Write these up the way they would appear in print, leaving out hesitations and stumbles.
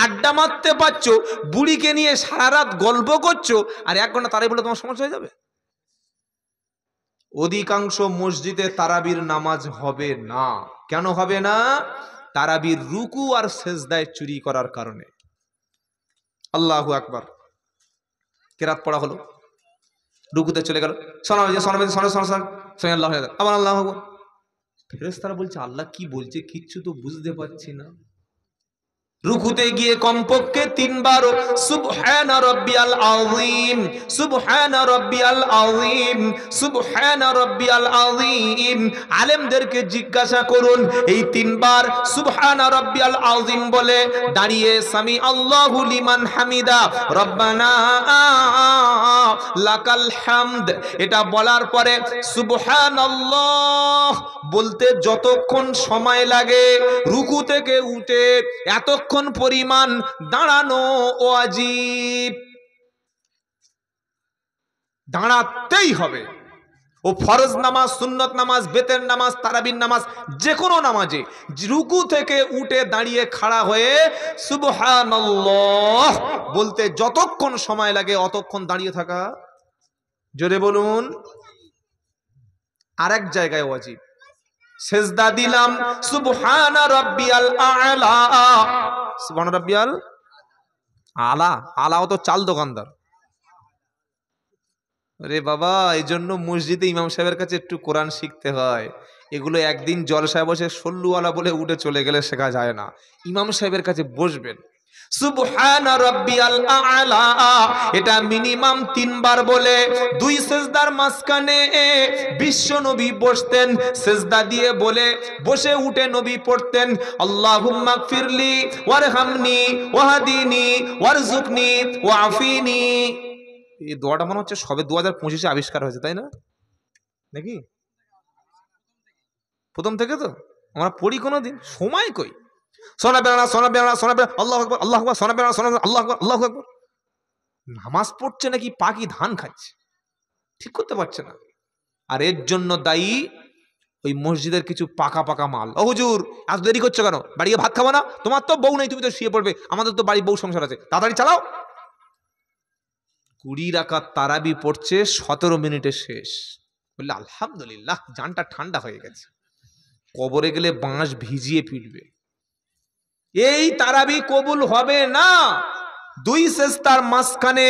আড্ডা মারতে পারছো, বুড়িকে নিয়ে সারা রাত গল্প করছো, আর 1 ঘন্টা তারাবি বলে তোমার সমস্যা হয়ে যাবে? অধিকাংশ মসজিদে তারাবির নামাজ হবে না। কেন হবে না? তারাবির রুকু আর সেজদায় চুরি করার কারণে। আল্লাহু আকবার, কেরাত পড়া হলো, রুকুতে চলে গেল, আবার আল্লাহু আকবার। ফেরেশতারা বলছে আল্লাহ কি বলছে কিচ্ছু তো বুঝতে পারছি না। রুকুতে গিয়ে কমপক্ষে 3 বার সুবহান রাব্বিয়াল আযীম, সুবহান রাব্বিয়াল আযীম, সুবহান রাব্বিয়াল আযীম। আলেমদেরকে জিজ্ঞাসা করুন, এই 3 বার সুবহান রাব্বিয়াল আযীম বলে দাঁড়িয়ে সামি আল্লাহু লিমান হামিদা রব্বানা লাকাল হামদ, এটা বলার পরে সুবহানাল্লাহ বলতে যতক্ষণ সময় লাগে, রুকু থেকে উঠে এতক্ষণ পরিমাণ দাঁড়ানো ওয়াজিব, দাঁড়াতেই হবে। ও ফরজ নামাজ, সুন্নত নামাজ, বেতের নামাজ, তারাবির নামাজ, যে কোনো নামাজে রুকু থেকে উঠে দাঁড়িয়ে খাড়া হয়ে সুবহানাল্লাহ বলতে যতক্ষণ সময় লাগে অতক্ষণ দাঁড়িয়ে থাকা। জোরে বলুন। আরেক জায়গায় ওয়াজিব, সেজদা দিলাম সুবহানা রাব্বিয়াল আ'লা, সুবহানা রাব্বিয়াল আলা, আলাও তো চাল দোকানদার। আরে বাবা, এই জন্য মসজিদে ইমাম সাহেবের কাছে একটু কোরআন শিখতে হয়। এগুলো একদিন জলসায় বসে সল্লুওয়ালা বলে উঠে চলে গেলে শেখা যায় না। ইমাম সাহেবের কাছে বসবেন, সুবহানা রাব্বিয়াল আ'লা, এটা মিনিমাম 3 বার বলে 2 সেজদার মাঝখানে বিশ্ব নবী বসতেন, সেজদা দিয়ে বলে বসে উঠে নবী পড়তেন আল্লাহুম্মা গফিরলি ওয়ারহামনি ওয়াহদিনি ওয়ারযুকনি ওয়াফিনি। এই দোয়াটা মনে হচ্ছে সবে 2025-এ আবিষ্কার হয়েছে, তাই না? নাকি প্রথম থেকে তো আমরা পড়ি কোনোদিন? সময় কই, সোনা বেড়া সোনা বেড়া সোনা বেড়া, আল্লাহু আকবার আল্লাহু আকবার, সোনা বেড়া সোনা, আল্লাহু আকবার আল্লাহু আকবার। নামাজ পড়ছে নাকি পাকি ধান খাচ্ছে, ঠিক করতে পারছে না। আর এর জন্য দায়ী ওই মসজিদের কিছু পাকা পাকা মাল। ও হুজুর এত দেরি করছো কেন? বাড়ি গিয়ে ভাত খাবো না? তোমার তো বউ নেই, তুমি তো শুয়ে পড়বে, আমাদের তো বাড়ি বউ সংসার আছে, তাড়াতাড়ি চালাও। 20 রাকাত তারাবি পড়ছে, 17 মিনিটে শেষ। বললে আলহামদুলিল্লাহ, জানটা ঠান্ডা হয়ে গেছে। কবরে গেলে বাঁশ ভিজিয়ে পিটবে। এই তারাবি কবুল হবে না। 2 সেজদার মাঝখানে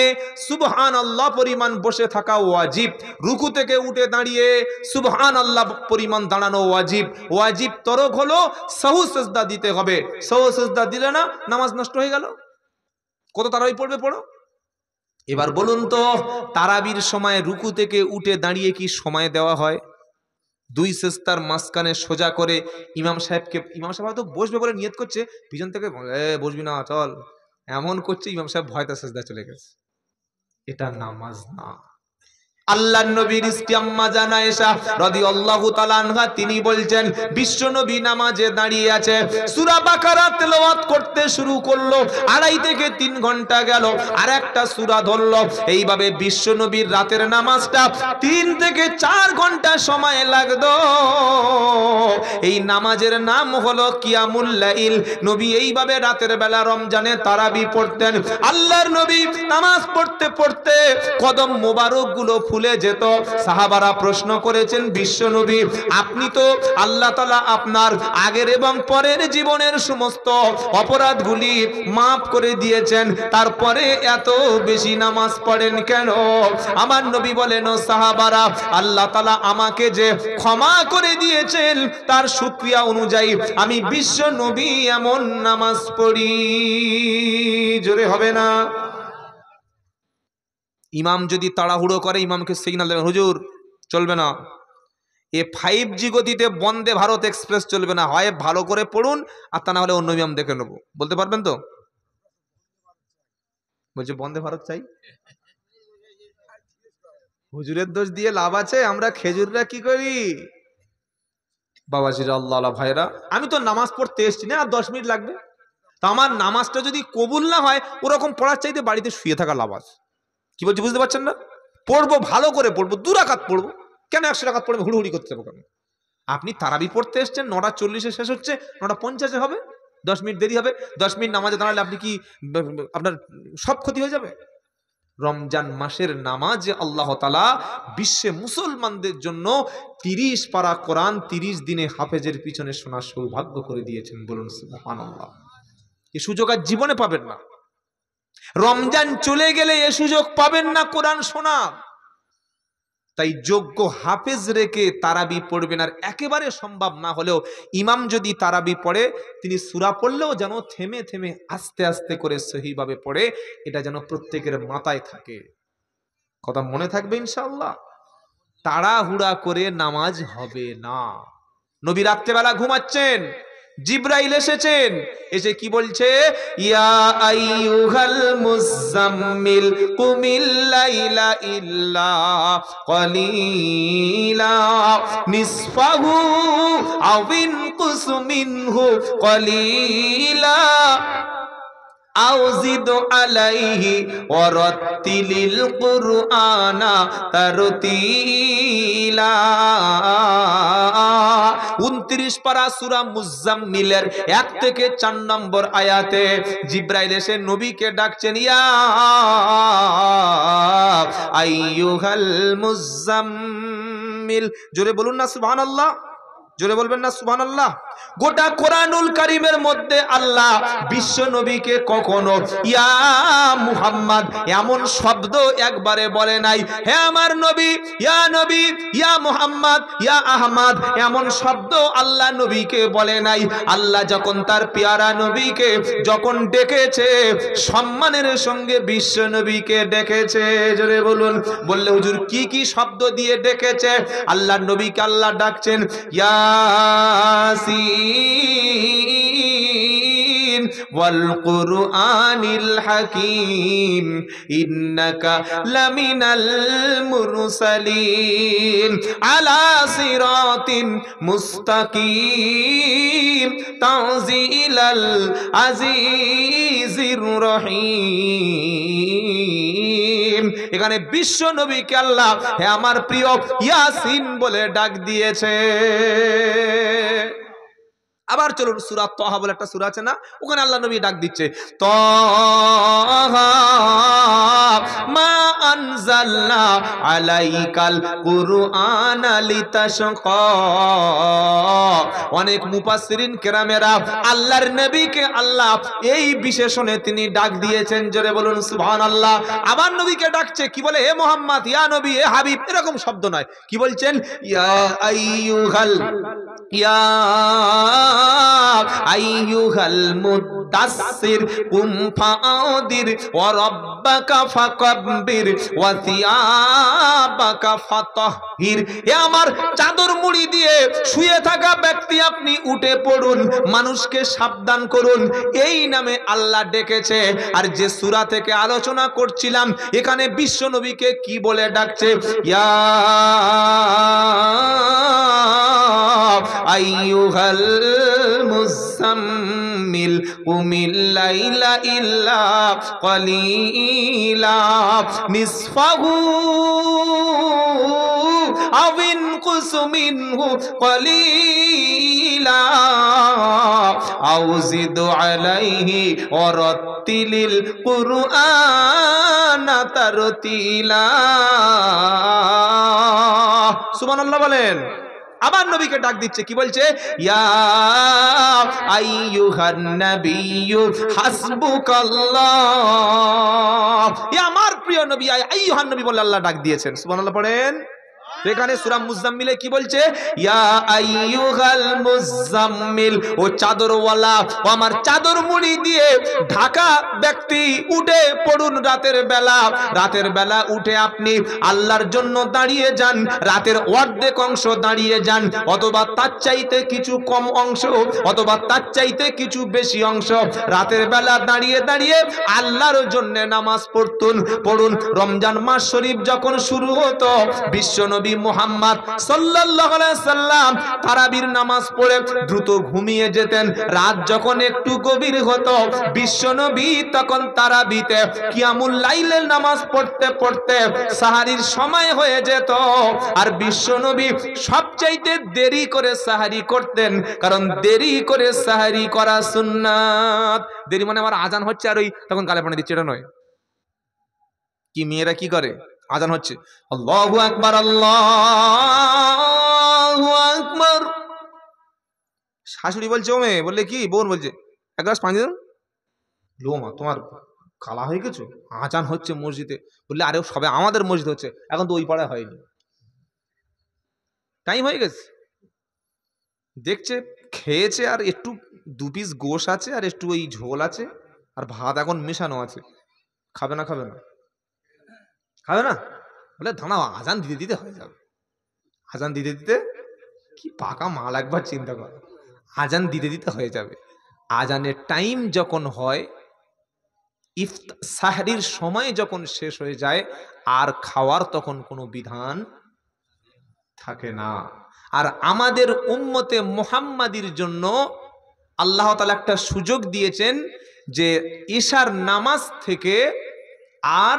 সুবহানাল্লাহ পরিমাণ বসে থাকা ওয়াজিব, রুকু থেকে উঠে দাঁড়িয়ে সুবহানাল্লাহ পরিমাণ দাঁড়ানো ওয়াজিব। ওয়াজিব তরক হলো সাহু সেজদা দিতে হবে। সাহু সেজদা দিলে না, নামাজ নষ্ট হয়ে গেল। কত তারাবি পড়বে পড়ো। এবার বলুন তো, তারাবির সময় রুকু থেকে উঠে দাঁড়িয়ে কি সময় দেওয়া হয়? 2 সেজদার মাঝখানে সোজা করে ইমাম সাহেবকে, ইমাম সাহেব হয়তো বসবে বলে নিয়ত করছে, পিছন থেকে বসবি না চল এমন করছে, ইমাম সাহেব ভয়তে সেজদা চলে গেছে। এটা নামাজ না। আল্লাহর নবীর স্ত্রী আম্মা জান আয়েশা রাদিয়াল্লাহু তাআলা আনহা তিনি বলছেন, বিশ্ব নবী নামাজে দাঁড়িয়ে আছে, সূরা বাকারা তেলাওয়াত করতে শুরু করলো, 2.5 থেকে 3 ঘন্টা গেল, আর একটা সূরা ধরলো। এইভাবে বিশ্ব নবীর রাতের নামাজটা 3 থেকে 4 ঘন্টা সময় লাগতো। এই নামাজের নাম হলো কিয়ামুল লাইল। নবী এইভাবে রাতের বেলা রমজানে তারাবি পড়তেন। আল্লাহর নবী নামাজ পড়তে পড়তে কদম মোবারক গুলো ফুলে যেত। সাহাবারা প্রশ্ন করেছেন, বিশ্ব নবী আপনি তো আল্লাহ তাআলা আপনার আগের এবং পরের জীবনের সমস্ত অপরাধগুলি মাফ করে দিয়েছেন, তারপরে এত বেশি নামাজ পড়েন কেন? আমার নবী বলেন, ও সাহাবারা, আল্লাহ তাআলা আমাকে যে ক্ষমা করে দিয়েছেন তার শুকরিয়া অনুযায়ী আমি বিশ্ব নবী এমন নামাজ পড়ি। জোরে হবে না? ইমাম যদি তাড়াহুড়ো করে, ইমামকে সিগন্যাল দেবেন, হুজুর চলবে না, এ 5G গতিতে বন্দে ভারত এক্সপ্রেস চলবে না, হয় ভালো করে পড়ুন আর তা না হলে অন্য ইমাম দেখে নেবো। বলতে পারবেন তো? বলছে বন্দে ভারত চাই। হুজুরের দোষ দিয়ে লাভ আছে? আমরা খেজুররা কি করি? বাবাজিরা, আল্লাহ ভাইরা, আমি তো নামাজ পড়তে এসছি না, আর 10 মিনিট লাগবে। তা আমার নামাজটা যদি কবুল না হয়, ওরকম পড়ার চাইতে বাড়িতে শুয়ে থাকা লাভ আছে। কি বলছি বুঝতে পারছেন না? পড়বো, ভালো করে পড়বো, 2 রাকাত পড়বো, কেন 100 রাকাত পড়বে হুড়ুহুড়ি করতে যাবো কেন? আপনি তারাবি পড়তে এসছেন, 9:40-এ শেষ হচ্ছে, 9:50-এ হবে, 10 মিনিট দেরি হবে, 10 মিনিট নামাজে দাঁড়ালে আপনি কি আপনার সব ক্ষতি হয়ে যাবে? রমজান মাসের নামাজে আল্লাহ তাআলা বিশ্বে মুসলমানদের জন্য 30 পারা কোরআন 30 দিনে হাফেজের পিছনে শোনার সৌভাগ্য করে দিয়েছেন। বলুন সুবহানাল্লাহ। এই সুযোগ আর জীবনে পাবেন না। রমজান চলে গেলে এই সুযোগ পাবেন না কোরআন শোনার। তাই যোগ্য হাফেজ রেখে তারাবি পড়বেন। আর একেবারে সম্ভব না হলেও ইমাম যদি তারাবি পড়ে, তিনি সূরা পড়লেও যেন থেমে থেমে আস্তে আস্তে করে সহিভাবে পড়ে, এটা যেন প্রত্যেকের মাথায় থাকে। কথা মনে থাকবে ইনশাআল্লাহ। তাড়াহুড়া করে নামাজ হবে না। নবী রাত্রেবেলা ঘুমাচ্ছেন, জিব্রাইল এসেছেন, এসে কি বলছে? ইয়া আইয়ুহাল মুযাম্মিল কুমিল লাইলা ইল্লা কলিলা নিসফাহু আও ইনকুস মিনহু কলিলা আও জিদ আলাইহি ওয়ারাত্তিলিল কুরআনা তারতিলা। 29 পারা সূরা মুজাম্মিলের 1 থেকে 4 নম্বর আয়াতে জিব্রাইল এসে নবীকে ডাকছেন, ইয়া আইয়ুহাল মুজাম্মিল। জোরে বলুন না সুবহানাল্লাহ, জোরে বলবেন না সুবহানাল্লাহ। গোটা কোরআনুল কারীমের মধ্যে আল্লাহ বিশ্ব নবীকে কখনো ইয়া মুহাম্মদ এমন শব্দ একবারে বলে নাই। হে আমার নবী, ইয়া মুহাম্মদ, ইয়া আহমদ এমন শব্দ আল্লাহ নবীকে বলে নাই। আল্লাহ যখন তার পেয়ারা নবীকে যখন ডেকেছে, সম্মানের সঙ্গে বিশ্ব নবীকে ডেকেছে। জোরে বলুন। বললে হুজুর কি কি শব্দ দিয়ে ডেকেছে? আল্লাহ নবীকে আল্লাহ ডাকছেন ইয়াসিন ওয়াল কুরআনিল হাকীম ইন্নাকা লামিনাল মুরসালিন আলা সিরাতিন মুস্তাকিম তানজিলাল আজিজির রহিম। এখানে বিশ্ব নবীকে আল্লাহ হে আমার প্রিয় ইয়াসিন বলে ডাক দিয়েছে। আবার চলুন সূরা তাহা বলে একটা সূরা আছে না, ওখানে আল্লাহ নবী ডাক দিচ্ছে তাহা মা আনজালনা আলাইকাল কুরআনা লিতাশকা। অনেক মুফাসসিরিন কেরামেরা আল্লাহর নবীকে আল্লাহ এই বিশেষণে তিনি ডাক দিয়েছেন। জোরে বলুন সুবহানাল্লাহ। আবার নবীকে ডাকছে কি বলে? হে মুহাম্মদ, ইয়া নবী, হে হাবিব, এরকম শব্দ নয়। কি বলছেন? ইয়া আইয়ুহাল মুদাসসির কুম ফাআদির ওয়া রাব্বাকা ফাকাব্বির ওয়া সিয়াবাকা ফাতাহহির। হে আমার চাদর মুড়ি দিয়ে শুয়ে থাকা ব্যক্তি, আপনি উঠে পড়ুন, মানুষকে সাবধান করুন। এই নামে আল্লাহ ডেকেছে। আর যে সূরা থেকে আলোচনা করছিলাম, এখানে বিশ্ব নবীকে কি বলে ডাকছে? ইয়া আইয়ুহাল মুযাম্মিল কুমিল লাইলা ইল্লা কলিলা নিসফাহু আও ইনকুস মিনহু কলিলা আও জিদ আলাইহি ওয়ারাত্তিলিল কুরআনা তারতিলা। সুবহানাল্লাহ বলেন। আবার নবীকে ডাক দিচ্ছে, কি বলছে? ইয়া আইয়ুহান নাবিয়্যু হাসবুকাল্লাহ। ইয়া আমার প্রিয় নবী, আইয়ুহান নবী বলে আল্লাহ ডাক দিয়েছেন। সুবহানাল্লাহ পড়েন। এখানে সূরা মুজাম্মিলে কি বলছে? ইয়া আইয়ুহাল মুজাম্মিল, ও চাদরওয়ালা, ও আমার চাদর মুড়ি দিয়ে ঢাকা ব্যক্তি, উঠে পড়ুন রাতের বেলা উঠে আপনি আল্লাহর জন্য দাঁড়িয়ে যান। রাতের অর্ধেক অংশ দাঁড়িয়ে যান, অথবা তার চাইতে কিছু কম অংশ, অথবা তার চাইতে কিছু বেশি অংশ রাতের বেলা দাঁড়িয়ে দাঁড়িয়ে আল্লাহর জন্য নামাজ পড়ুন। রমজান মাস শরীফ যখন শুরু হতো, বিশ্ব নবী নবী মুহাম্মদ সাল্লাল্লাহু আলাইহি সাল্লাম তারাবির নামাজ পড়ে দ্রুত ঘুমিয়ে যেতেন। রাত যখন একটু গভীর হতো বিশ্ব নবী তখন তারাবিতে কিয়ামুল লাইলের নামাজ পড়তে পড়তে সাহারির সময় হয়ে যেত। আর বিশ্ব নবী সবচাইতে দেরি করে সাহারি করতেন, কারণ দেরি করে সাহারি করা সুন্নাত। দেরি মানে আমার আজান হচ্ছে আর ওই তখন গালে পানি দিচ্ছে, এটা নয়। কি মেয়েরা কি করে, আজান হচ্ছে আল্লাহু আকবার আল্লাহু আকবার, শাশুড়ি বলছে ও মেয়ে, বললে কি বোন বলছে এক গ্লাস পানি দেন। লো মা তোমার কালা হয়ে গেছো, আজান হচ্ছে মসজিদে। বললে আরে সবে আমাদের মসজিদ হচ্ছে, এখন তো ওই পাড়ায় হয়নি, টাইম হয়ে গেছে। দেখছে খেয়েছে আর একটু 2 পিস গোশ আছে আর একটু ওই ঝোল আছে আর ভাত এখন মেশানো আছে, খাবে না খাবে না খাবে না। বলে দাঁড়াও আজান দিতে দিতে হয়ে যাবে। আজান দিতে দিতে, কি পাকা মাল একবার চিন্তা কর, আজান দিতে দিতে হয়ে যাবে। আজানের টাইম যখন হয়, সাহরির সময় যখন শেষ হয়ে যায়, আর খাওয়ার তখন কোনো বিধান থাকে না। আর আমাদের উম্মতে মুহাম্মাদির জন্য আল্লাহ তাআলা একটা সুযোগ দিয়েছেন যে ঈশার নামাজ থেকে আর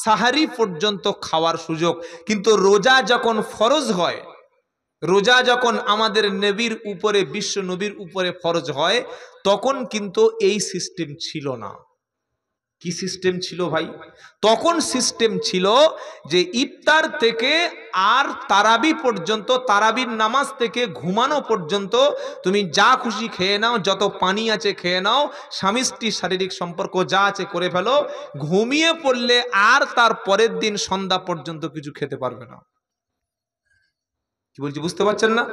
সাহারি পর্যন্ত খাওয়ার সুযোগ। কিন্তু রোজা যখন ফরজ হয়, রোজা যখন আমাদের নবীর উপরে, বিশ্ব নবীর উপরে ফরজ হয়, তখন কিন্তু এই সিস্টেম ছিল না। কি সিস্টেম ছিল ভাই? তখন সিস্টেম ছিল যে ইফতার থেকে আর তারাবি পর্যন্ত, তারাবির নামাজ থেকে ঘুমানো পর্যন্ত তুমি যা খুশি খেয়ে নাও, যত পানি আছে খেয়ে নাও, স্বামী স্ত্রীর শারীরিক সম্পর্ক যা আছে করে ফেলো, ঘুমিয়ে পড়লে আর তার পরের দিন সন্ধ্যা পর্যন্ত কিছু খেতে পারবে না। কি বলছি বুঝতে পারছেন না?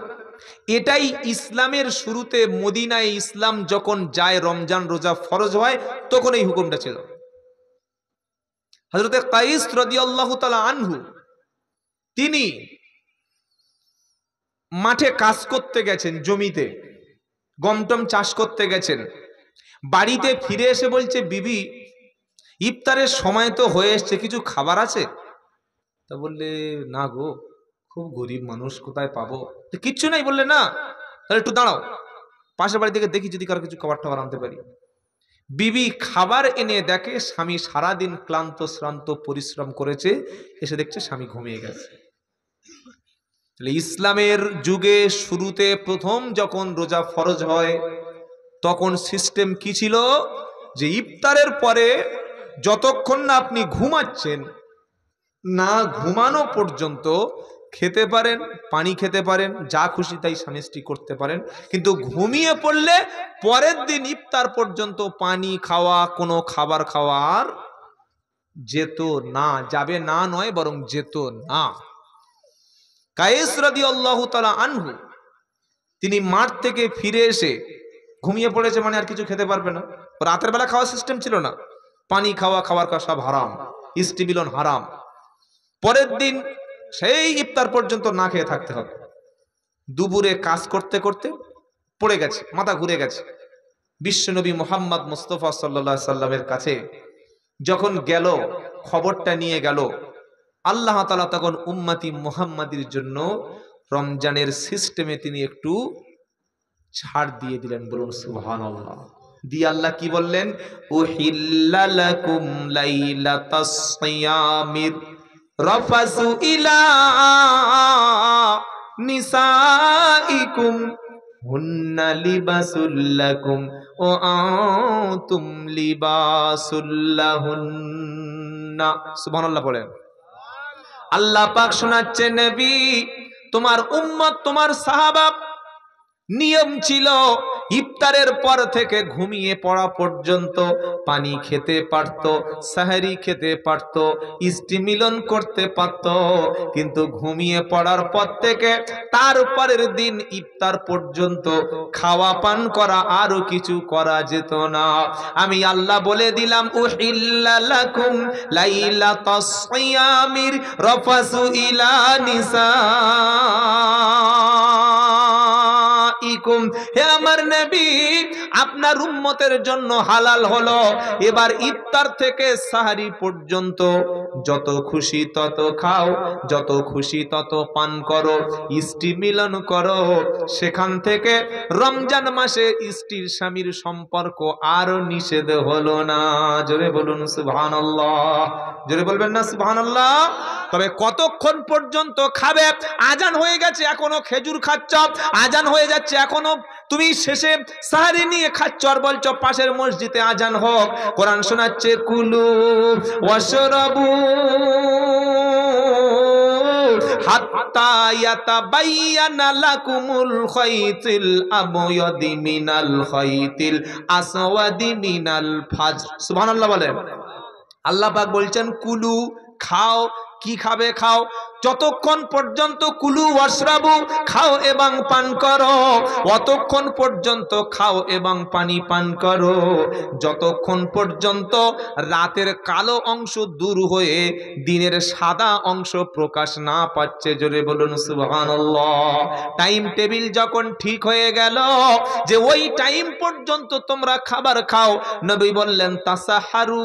এটাই ইসলামের শুরুতে, মদিনায় ইসলাম যখন যায়, রমজান রোজা ফরজ হয়, তখন এই হুকুমটা ছিল। হযরতে কাইস রাদিয়াল্লাহু তাআলা আনহু, তিনি মাঠে কাজ করতে গেছেন, জমিতে গমটম চাষ করতে গেছেন। বাড়িতে ফিরে এসে বলছে, বিবি ইফতারের সময় তো হয়ে এসছে, কিছু খাবার আছে? তা বললে না গো, খুব গরিব মানুষ, কোথায় পাবো? কিচ্ছু নাই? বললে না। তাহলে একটু দাঁড়াও, পাশের বাড়ি থেকে দেখি যদি কারো কিছু খাবার টাবার আনতে পারি। বিবি খাবার এনে দেখে স্বামী সারাদিন ক্লান্ত শ্রান্ত পরিশ্রম করেছে, এসে দেখছে স্বামী ঘুমিয়ে গেছে। ইসলামের যুগে শুরুতে প্রথম যখন রোজা ফরজ হয়, তখন সিস্টেম কি ছিল যে ইফতারের পরে যতক্ষণ না আপনি ঘুমাচ্ছেন, না ঘুমানো পর্যন্ত খেতে পারেন, পানি খেতে পারেন, যা খুশি তাই স্বামী স্ত্রী করতে পারেন। কিন্তু ঘুমিয়ে পড়লে পরের দিন ইফতার পর্যন্ত পানি খাওয়া, কোনো খাবার খাওয়ার যেত না। যাবে না নয়, বরং যেত না। কায়েস রাদিয়াল্লাহু তাআলা আনহু, তিনি মাঠ থেকে ফিরে এসে ঘুমিয়ে পড়েছে, মানে আর কিছু খেতে পারবে না। রাতের বেলা খাওয়ার সিস্টেম ছিল না, পানি খাওয়া, খাবার খাওয়া সব হারাম, স্ত্রী মিলন হারাম। পরের দিন সেই ইফতার পর্যন্ত না খেয়ে থাকতে হবে। দুপুরে কাজ করতে করতে পড়ে গেছে, মাথা ঘুরে গেছে। বিশ্বনবী মুহাম্মদ মুস্তাফা সাল্লাল্লাহু আলাইহি সাল্লামের কাছে যখন গেল, খবরটা নিয়ে গেল, আল্লাহ তাআলা তখন উম্মতি মুহাম্মাদির জন্য রমজানের সিস্টেমে তিনি একটু ছাড় দিয়ে দিলেন। বলুন সুবহানাল্লাহ। দিয়ে আল্লাহ কি বললেন? উহিল্লা লাকুম লাইলাতাস সিয়ামির রাফাসু ইলা নিসাইকুম হুন্না লিবাসুল লাকুম ওয়া আনতুম লিবাসুল লাহুন্না। সুবহানাল্লাহ বলেন। আল্লাহ পাক শোনাচ্ছেন, নবী তোমার উম্মত, তোমার সাহাবা, নিয়ম ছিল ইফতারের পর থেকে ঘুমিয়ে পড়া পর্যন্ত পানি খেতে পারত, সাহরি খেতে পারত, স্ত্রী মিলন করতে পারত। কিন্তু ঘুমিয়ে পড়ার পর থেকে তারপরের দিন ইফতার পর্যন্ত খাওয়া পান করা আরো কিছু করা যেত না। আমি আল্লাহ বলে দিলাম, উহিল্লা লাকুম লাইলাতাস সিয়ামির রাফাসু ইলা নিসা। হে আমার নবী, আপনার উম্মতের জন্য হালাল হলো। এবার ইফতার থেকে সাহারি পর্যন্ত যত খুশি তত খাও, যত খুশি তত পান করো, স্ত্রী মিলন করো। সেখান থেকে রমজান মাসে স্ত্রীর স্বামীর সম্পর্ক আরো নিষেধ হলো না। জোরে বলুন সুবহানাল্লাহ, জোরে বলবেন না সুবহানাল্লাহ। তবে কতক্ষণ পর্যন্ত খাবে? আজান হয়ে গেছে এখনো খেজুর খাচ্ছ, আজান হয়ে যাচ্ছে এখনো তুমি শেষে সাহারি নিয়ে খাচ্ছ আর বলছো পাশের মসজিদে আজান হোক, কোরআন শোনাচ্ছে কুলু ওয়াশরাবু হাত্তা ইয়াতাবায়ানা লাকুমুল খাইতুল আবয়াদি মিনাল খাইতিল আসওয়াদি মিনাল ফাজর। সুবহানাল্লাহ বলেন। আল্লাহ পাক বলছেন কুলু, খাও। কি খাবে? খাও যতক্ষণ পর্যন্ত, কুলু ওয়াশরাবু, খাও এবং পান করো, অতক্ষণ পর্যন্ত খাও এবং পানি পান করো যতক্ষণ পর্যন্ত রাতের কালো অংশ দূর হয়ে দিনের সাদা অংশ প্রকাশ না পাচ্ছে। জোরে বলুন সুবহানাল্লাহ। টাইম টেবিল যখন ঠিক হয়ে গেল যে ওই টাইম পর্যন্ত তোমরা খাবার খাও, নবী বললেন তাসাহারু,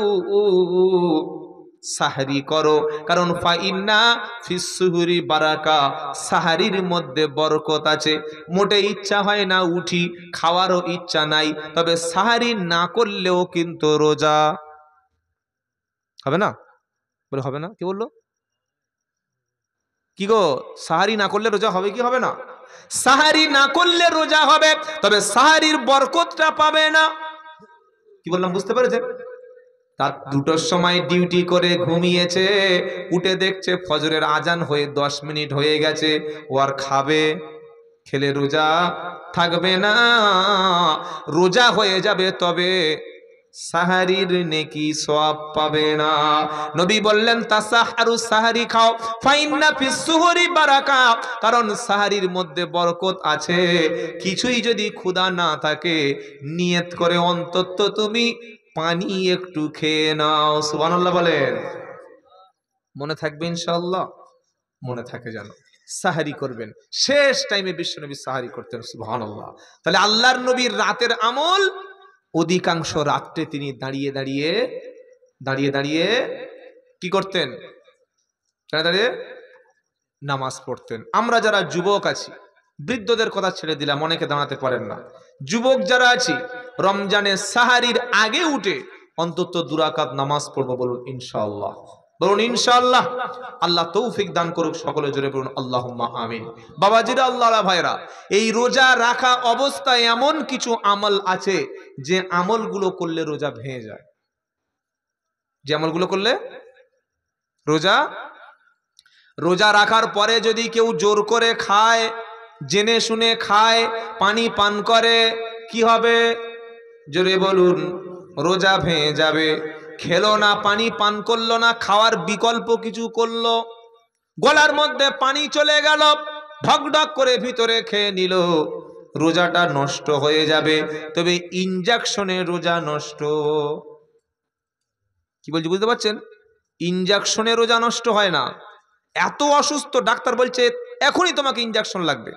সাহারি করো, কারণ ফাইন্না ফিস সুহুরি বারাকা, সাহারির মধ্যে বরকত আছে। মোটে ইচ্ছা হয় না উঠি, খাওয়ারও ইচ্ছা নাই, তবে সাহারি না করলেও কিন্তু রোজা হবে না। বলে হবে না? কি বললো? কি গো, সাহারি না করলে রোজা হবে কি হবে না? সাহারি না করলে রোজা হবে, তবে সাহারির বরকতটা পাবে না। কি বললাম বুঝতে পেরেছেন? তার 2টোর সময় ডিউটি করে ঘুমিয়েছে, উঠে দেখছে ফজরের আজান হয়ে 10 মিনিট হয়ে গেছে, ও আর খাবে? খেলে রোজা থাকবে না, রোজা হয়ে যাবে, তবে সাহারির নেকি সওয়াব পাবে না। নবী বললেন তাসাহারু, সাহারি খাও, ফাইন্না ফিস সুহুরি বারাকা, কারণ সাহারির মধ্যে বরকত আছে। কিছুই যদি ক্ষুধা না থাকে, নিয়ত করে অন্তত তুমি পানি একটু খেয়ে নাও। সুবহানাল্লাহ বলেন। মনে থাকবে ইনশাআল্লাহ? মনে থাকে যেন। সাহারি করবেন, শেষ টাইমে বিশ্বনবী সাহারি করতেন। সুবহানাল্লাহ। তাহলে আল্লাহর নবীর রাতের আমল, অধিকাংশ রাত্রে তিনি দাঁড়িয়ে দাঁড়িয়ে দাঁড়িয়ে দাঁড়িয়ে কি করতেন? দাঁড়িয়ে দাঁড়িয়ে নামাজ পড়তেন। আমরা যারা যুবক আছি, বৃদ্ধদের কথা ছেড়ে দিলাম, অনেকে দাঁড়াতে পারেন না, যুবক যারা আছি, রমজানে সাহারির আগে উঠে অন্তত 2 রাকাত নামাজ পড়বো। বলুন ইনশাআল্লাহ, বলুন ইনশাআল্লাহ। আল্লাহ তৌফিক দান করুক, সকলে জোরে বলুন আল্লাহুম্মা আমিন। বাবাজিরা, আল্লাহর ভাইরা, এই রোজা রাখা অবস্থায় এমন কিছু আমল আছে যে আমলগুলো করলে রোজা ভেঙে যায়। যে আমলগুলো করলে রোজা রাখার পরে যদি কেউ জোর করে খায়, জেনে শুনে খায়, পানি পান করে, কি হবে? জোরে বলুন, রোজা ভেঙে যাবে। খেলো না, পানি পান করলো না, খাওয়ার বিকল্প কিছু করলো, গলার মধ্যে পানি চলে গেল, ঢক ঢক করে ভিতরে খেয়ে নিল, রোজাটা নষ্ট হয়ে যাবে। তবে ইনজেকশনে রোজা নষ্ট। কি বলছি বুঝতে পারছেন? ইনজেকশনে রোজা নষ্ট হয় না। এত অসুস্থ, ডাক্তার বলছে এখনই তোমাকে ইনজেকশন লাগবে,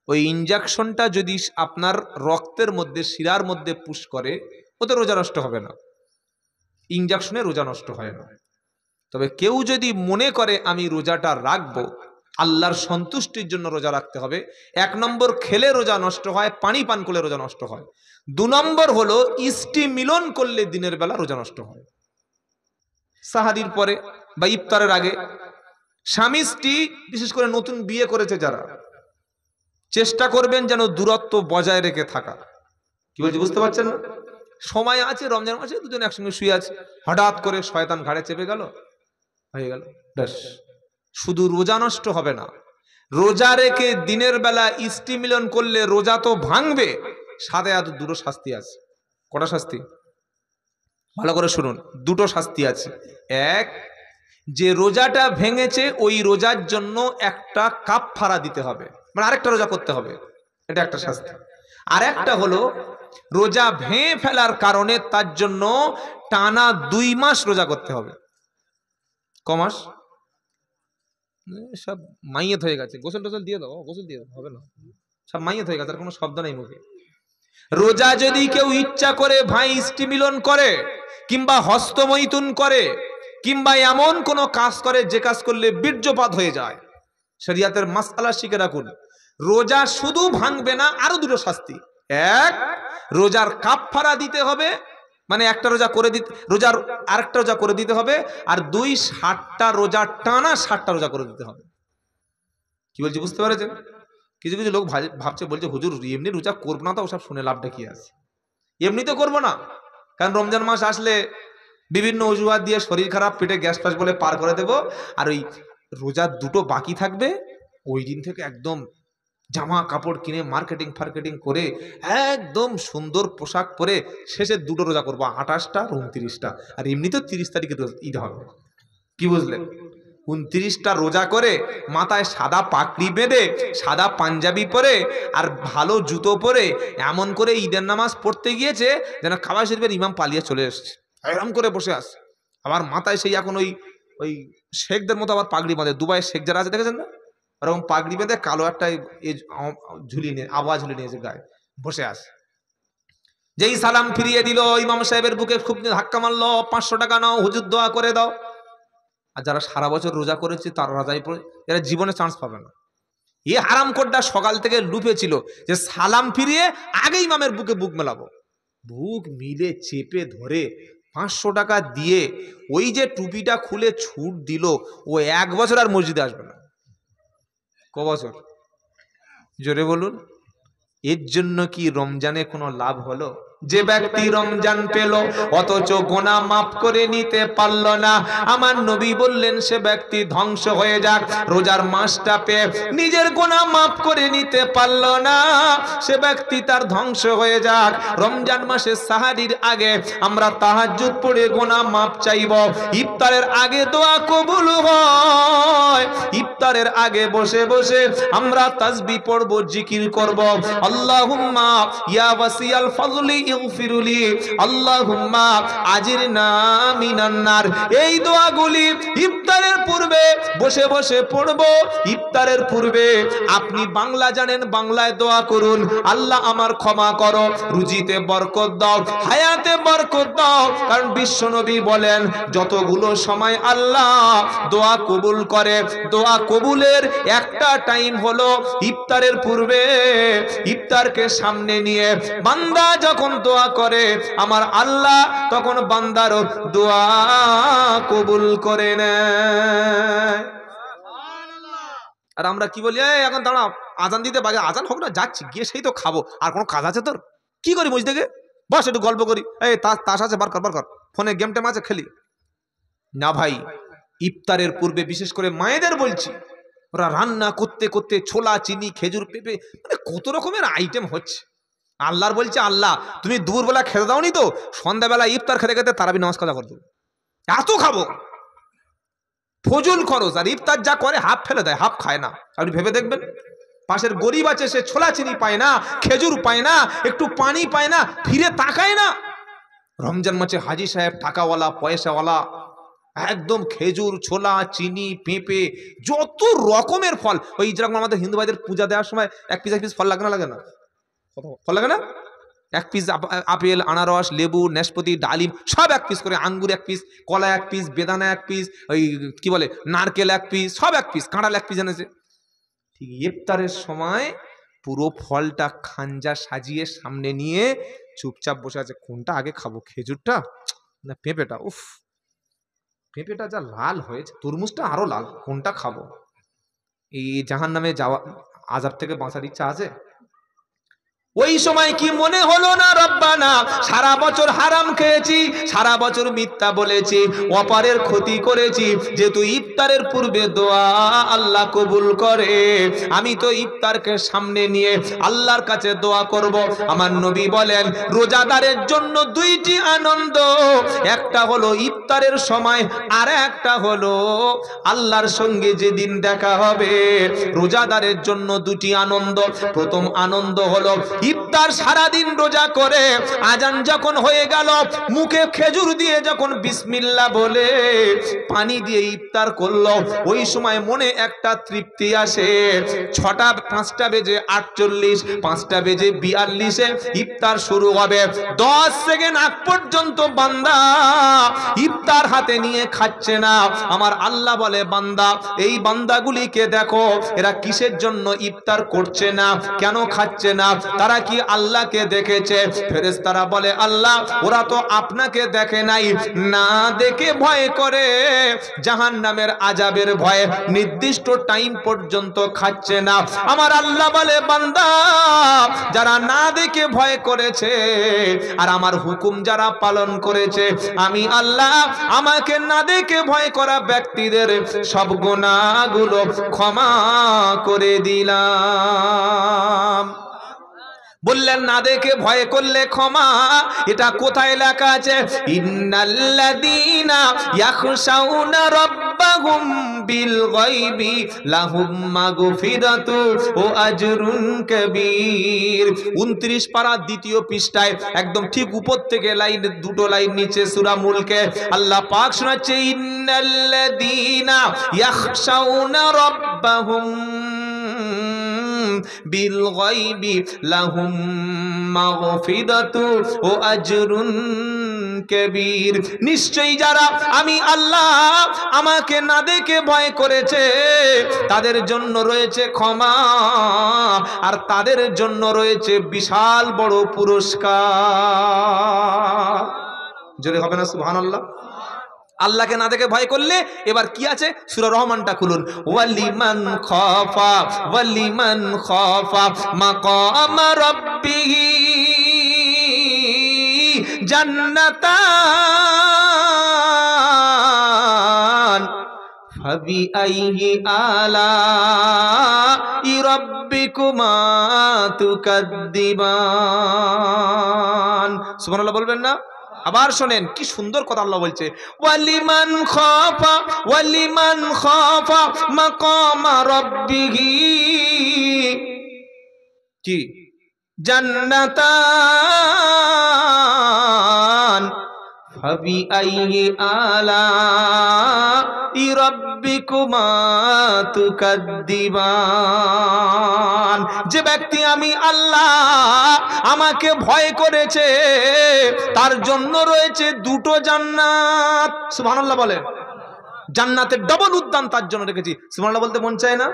ওই ইনজেকশনটা যদি আপনার রক্তের মধ্যে, শিরার মধ্যে পুশ করে, ওতে রোজা নষ্ট হবে না। ইনজেকশনে রোজা নষ্ট হয় না। তবে কেউ যদি মনে করে আমি রোজাটা রাখবো, আল্লাহর সন্তুষ্টির জন্য রোজা রাখতে হবে। 1 নম্বর, খেলে রোজা নষ্ট হয়, পানি পান করলে রোজা নষ্ট হয়। 2 নম্বর হলো ইষ্টি মিলন করলে দিনের বেলা রোজা নষ্ট হয়। সাহারির পরে বা ইফতারের আগে স্বামী স্ত্রী, বিশেষ করে নতুন বিয়ে করেছে যারা, চেষ্টা করবেন যেন দূরত্ব বজায় রেখে থাকা। কি বলছি বুঝতে পারছেন না? সময় আছে, রমজান মাসে দুজন একসঙ্গে শুয়ে আছে, হঠাৎ করে শয়তান ঘাড়ে চেপে গেল, হয়ে গেল, ব্যাস। শুধু রোজা নষ্ট হবে না, রোজা রেখে দিনের বেলা ইষ্টি মিলন করলে রোজা তো ভাঙবে, সাথে এত 2টো শাস্তি আছে। কটা শাস্তি? ভালো করে শুনুন, 2টো শাস্তি আছে। এক, যে রোজাটা ভেঙেছে ওই রোজার জন্য একটা কাফফারা দিতে হবে, মানে আরেকটা রোজা করতে হবে, এটা একটা শাস্তি। আর একটা হলো রোজা ভেঙে ফেলার কারণে তার জন্য টানা 2 মাস রোজা করতে হবে। ক মাস? সব মাইয়েত হয়ে গেছে, গোসল টোসল দিয়ে দাও, গোসল দিয়ে দাও, হবে না, সব মাইয়েত হয়ে গেছে, আর কোনো শব্দ নেই মুখে। রোজা যদি কেউ ইচ্ছা করে ভাই স্টিমিলন করে কিংবা হস্তমৈথুন করে কিংবা এমন কোনো কাজ করে যে কাজ করলে বীর্যপাত হয়ে যায়, শরিয়াতের মাসআলা শিখে রাখুন, রোজা শুধু ভাঙবে না, আরো দুটো শাস্তি। এক, রোজার কাফফারা দিতে হবে, মানে একটা রোজা করে দিতে, রোজার আরেকটা রোজা করে দিতে হবে। আর দুই, 60টা রোজা টানা 60টা রোজা করে দিতে হবে। কি বলছি বুঝতে পেরেছেন? কিছু কিছু লোক ভাবছে, বলছে হুজুর এমনি রোজা করবো না, তো ওসব শুনে লাভটা কি আছে? এমনিতে করবো না, কারণ রমজান মাস আসলে বিভিন্ন অজুহাত দিয়ে শরীর খারাপ, পেটে গ্যাস ফ্যাস বলে পার করে দেবো। আর ওই রোজা দুটো বাকি থাকবে, ওই দিন থেকে একদম জামা কাপড় কিনে মার্কেটিং ফার্কেটিং করে একদম সুন্দর পোশাক পরে শেষে দুটো রোজা করবো, 28টা আর 29টা। আর এমনিতে 30 তারিখে ঈদ হবে। কি বুঝলেন? 29টা রোজা করে মাথায় সাদা পাগড়ি বেঁধে সাদা পাঞ্জাবি পরে আর ভালো জুতো পরে এমন করে ঈদের নামাজ পড়তে গিয়েছে যেন কাবা শরীফের ইমাম পালিয়ে চলে এসছে, এরম করে বসে আছে। আবার মাথায় সেই এখন ওই শেখদের মতো আবার পাগড়ি বাঁধে, দুবাইয়ের শেখ যারা আছে দেখেছেন না, ওরকম পাগড়ি বেঁধে কালো একটা ঝুলিয়ে নিয়ে আওয়াজ ঝুলিয়ে নিয়েছে গায়ে, বসে আছে। যেই সালাম ফিরিয়ে দিল, ইমাম সাহেবের বুকে খুব ধাক্কা মারলো, 500 টাকা নাও, হুজুর দোয়া করে দাও। আর যারা সারা বছর রোজা করেছে তারা রাজাই পড়ে, এরা জীবনে চান্স পাবে না। এ হারামখোরটা সকাল থেকে লুপে ছিল যে সালাম ফিরিয়ে আগে ইমামের বুকে বুক মেলাবো, বুক মিলে চেপে ধরে 500 টাকা দিয়ে ওই যে টুপিটা খুলে ছুট দিল, ও 1 বছর আর মসজিদে আসবে না। ক বছর? জোরে বলুন। এর জন্য কি রমজানে কোনো লাভ হলো? যে ব্যক্তি রমজান পেল অথচ গোনা মাফ করে নিতে পারল না, আমার নবী বললেন সে ব্যক্তি ধ্বংস হয়ে যাক। রোজার মাসটা পেয়ে নিজের গোনা মাফ করে নিতে পারল না, সে ব্যক্তি তার ধ্বংস হয়ে যাক। রমজান মাসে সাহারির আগে আমরা তাহাজ্জুদ পড়ে গোনা মাফ চাইব, ইফতারের আগে দোয়া কবুল হয়, ইফতারের আগে বসে বসে আমরা তাসবিহ পড়ব, জিকির করব, আল্লাহুম্মা ইয়া ওয়াসিয়াল ফাজলি ইগফিরলি আল্লাহুম্মা আজিরনা মিনান নার। এই দোয়াগুলি ইফতারের পূর্বে বসে বসে পড়ব। ইফতারের পূর্বে আপনি বাংলা জানেন, বাংলায় দোয়া করুন, আল্লাহ আমার ক্ষমা করো, রুজিতে বরকত দাও, হায়াতে বরকত দাও। কারণ বিশ্বনবী বলেন যতগুলো সময় আল্লাহ দোয়া কবুল করে, দোয়া কবুলের একটা টাইম হলো ইফতারের পূর্বে। ইফতারকে সামনে নিয়ে বান্দা যখন দোয়া করে আমার আল্লাহ তখন বান্দার দোয়া কবুল করে নেয়। আর আমরা কি বলি, এখন দাঁড়া আজান দিতে বাজে, আজান হোক না, যাচ্ছি গিয়ে সেই তো খাবো, আর কোনো কাজ আছে তোর? কি করি মসজিদে থেকে? বস একটু গল্প করি, এই তাস আছে বার কর, ফোনে গেম টেম আছে খেলি না। ভাই ইফতারের পূর্বে বিশেষ করে মায়েদের বলছি, ওরা রান্না করতে করতে ছোলা, চিনি, খেজুর, পেঁপে, মানে কত রকমের আইটেম হচ্ছে। আল্লাহর বলছে আল্লাহ তুমি দুপুরবেলা খেতে দাওনি তো, সন্ধ্যাবেলা ইফতার খেতে খেতে তারাবি নামাজ কাজা করে দেবো, এত খাবো। ফজুল খরচ। আর ইফতার যা করে হাফ ফেলে দেয়, হাফ খায় না। আপনি ভেবে দেখবেন, পাশের গরিব আছে, সে ছোলা চিনি পায় না, খেজুর পায় না, একটু পানি পায় না, ফিরে তাকায় না। রমজান মাসে হাজি সাহেব টাকাওয়ালা পয়সাওয়ালা একদম খেজুর, ছোলা, চিনি, পেঁপে, যত রকমের ফল। ওই যেরকম আমাদের হিন্দু ভাইদের পূজা দেওয়ার সময় এক পিস ফল লাগে না, লাগে না? ফল লাগে না? 1 পিস আপেল, আনারস, লেবু, নাশপাতি, ডালিম সব 1 পিস করে, আঙ্গুর 1 পিস, কলা 1 পিস, বেদানা 1 পিস, ওই কি বলে নারকেল 1 পিস, সব 1 পিস, কাঁঠাল 1 পিস এনেছে। ঠিক ইফতারের সময় পুরো ফলটা খাঞ্জা সাজিয়ে সামনে নিয়ে চুপচাপ বসে আছে, কোনটা আগে খাবো, খেজুরটা না পেঁপেটা? উফ, পেঁপেটা যা লাল হয়েছে, তরমুজটা আরো লাল, কোনটা খাবো? এই জাহান্নামে যাওয়া আযাব থেকে বাঁচার ইচ্ছা আছে? ওই সময় কি মনে হলো না, রব্বানা সারা বছর হারাম খেয়েছি, সারা বছর মিথ্যা বলেছি, অপারের ক্ষতি করেছি, যেহেতু ইফতারের পূর্বে দোয়া আল্লাহ কবুল করে, আমি তো ইফতারকে সামনে নিয়ে আল্লাহর কাছে দোয়া করব। আমার নবী বলেন রোজাদারের জন্য 2টি আনন্দ, একটা হলো ইফতারের সময়, আর একটা হলো আল্লাহর সঙ্গে যেদিন দেখা হবে। রোজাদারের জন্য 2টি আনন্দ। প্রথম আনন্দ হলো ইফতার সারাদিন রোজা করে আজান যখন হয়ে গেল মুখে খেজুর দিয়ে যখন বিসমিল্লাহ বলে পানি দিয়ে ইফতার করলো, ওই সময় মনে একটা তৃপ্তি আসে। 5টা বেজে 48, 5টা বেজে 42-এ ইফতার শুরু হবে। 10 সেকেন্ড আগ পর্যন্ত বান্দা ইফতার হাতে নিয়ে খাচ্ছে না। আমার আল্লাহ বলে, বান্দা, এই বান্দাগুলিকে দেখো, এরা কিসের জন্য ইফতার করছে না, কেন খাচ্ছে না? তারা কি আল্লাহকে দেখেছে? ফেরেশতারা বলে, আল্লাহ, ওরা তো আপনাকে দেখে নাই, না দেখে ভয় করে জাহান্নামের আযাবের ভয়ে নির্দিষ্ট টাইম পর্যন্ত খাচ্ছে না। আমার আল্লাহ বলে, বান্দা, যারা না দেখে ভয় করেছে আর আমার হুকুম যারা পালন করেছে, আমি আল্লাহ আমাকে না দেখে ভয় করা ব্যক্তিদের সব গুনাহগুলো ক্ষমা করে দিলাম। বললেন না দেখে ভয় করলে ক্ষমা, এটা কোথায় লেখা আছে? ইন্নাল্লাযীনা ইয়াখশাউনা রাব্বাহুম বিল গায়বি লাহুম মাগফিরাতু ওয়া আজরুন কাবীর। 29 পারা 2য় পৃষ্ঠায় একদম ঠিক উপর থেকে লাইন, 2টো লাইন নিচে সূরা মুলকে আল্লাহ পাক শোনাচ্ছে, ইন্নাল্লাযীনা ইয়াখশাউনা রাব্বাহুম বিল গায়বি লাহুম মাগফিরাতু ওয়া আজরুন কাবীর। নিশ্চয়ই যারা আমি আল্লাহ আমাকে না দেখে ভয় করেছে তাদের জন্য রয়েছে ক্ষমা, আর তাদের জন্য রয়েছে বিশাল বড় পুরস্কার। জোরে হবে না সুবহানাল্লাহ? আল্লাহকে না দেখে ভয় করলে এবার কি আছে? সূরা রহমানটা খুলুন। ওয়ালিমান খাফা মাকামা রাব্বিহি জান্নাতান ফাবিআইয়ি আলাই রাব্বিকুমা তুকাদ্দিবান। সুবহানাল্লাহ বলবেন না? আবার শোনেন কি সুন্দর কথা আল্লাহ বলছে, ওয়ালিমান খাফা মাকামা রাব্বিহি কি জান্নাতান ফাবিআইয়ি আলাই রাব্বিকুমা তুকাদ্দিবান। যে ব্যক্তি আমি আল্লাহ আমাকে ভয় করেছে তার জন্য রয়েছে 2টো জান্নাত। সুবহানাল্লাহ বলে, জান্নাতের ডবল উদ্যান তার জন্য রেখেছি। সুবহানাল্লাহ বলতে মন চায় না?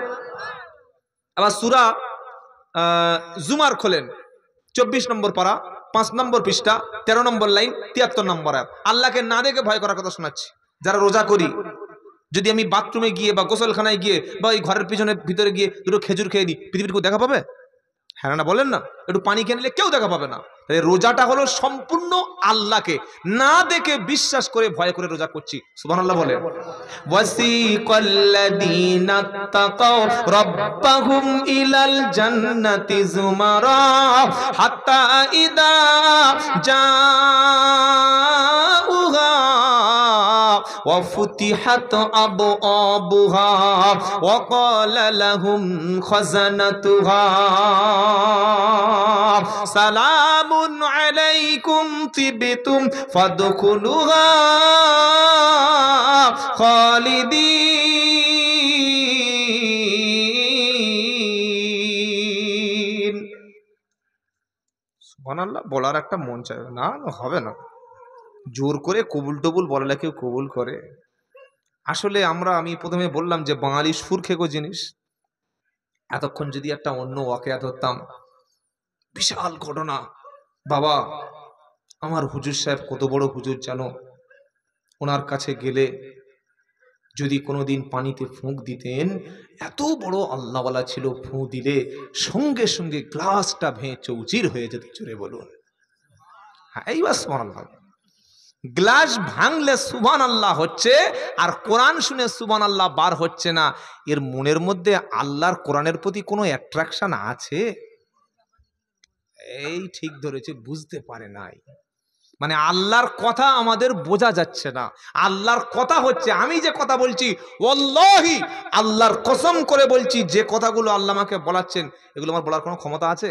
আবার সূরা জুমার খোলেন, 24 নম্বর পারা, 5 নম্বর পৃষ্ঠা, 13 নম্বর লাইন, 73 নম্বর আয়াত। আল্লাহকে না দেখে ভয় করার কথা শোনাচ্ছি। যারা রোজা করি, যদি আমি বাথরুমে গিয়ে বা গোসলখানায় গিয়ে বা ওই ঘরের পিছনে ভিতরে গিয়ে 2টো খেজুর খেয়ে নিই, পৃথিবীর কেউ দেখা পাবে? হ্যাঁ না বলেন না? একটু পানি খেয়ে নিলে কেউ দেখা পাবে না। রোজাটা হলো সম্পূর্ণ আল্লাহকে না দেখে বিশ্বাস করে ভয় করে রোজা করছি। সুবহানাল্লাহ বলে, ওয়াসিকাল্লাযীনা তাকাও রাব্বাহুম ইলাল জান্নাতি যুমারা হাত্তা ইদা জাউহা ওয়া ফুতিহাত আবওয়াবুহা ওয়া ক্বালা লাহুম খাযানাতুহা সালামুন আলাইকুম তিবতুম ফাদখুলুহা খালিদিন। সুবহানাল্লাহ বলার একটা মন চায় না, হবে না। জোর করে কবুল টবুল বললে কেউ কবুল করে? আসলে আমি প্রথমে বললাম যে বাঙালি সুর খেকো জিনিস। এতক্ষণ যদি একটা অন্য ওয়াকিয়া ধরতাম, বিশাল ঘটনা, বাবা আমার হুজুর সাহেব কত বড় হুজুর জানো, ওনার কাছে গেলে যদি কোনোদিন পানিতে ফুঁক দিতেন, এত বড় আল্লাহওয়ালা ছিল, ফুঁ দিলে সঙ্গে সঙ্গে গ্লাসটা ভেঙে চৌচির হয়ে যেত। জোরে বলুন হ্যাঁ, এইবার সুবহানাল্লাহ। গ্লাস ভাঙলে সুবহানাল্লাহ হচ্ছে, আর কোরআন শুনে সুবহানাল্লাহ বার হচ্ছে না। এর মনের মধ্যে আল্লাহর কোরআনের প্রতি কোনো অ্যাট্রাকশন আছে? এই ঠিক ধরেছে, বুঝতে পারে নাই। মানে আল্লাহর কথা আমাদের বোঝা যাচ্ছে না। আল্লাহর কথা হচ্ছে, আমি যে কথা বলছি ওয়াল্লাহি আল্লাহর কসম করে বলছি, যে কথাগুলো আল্লাহ আমাকে বলাচ্ছেন এগুলো আমার বলার কোনো ক্ষমতা আছে?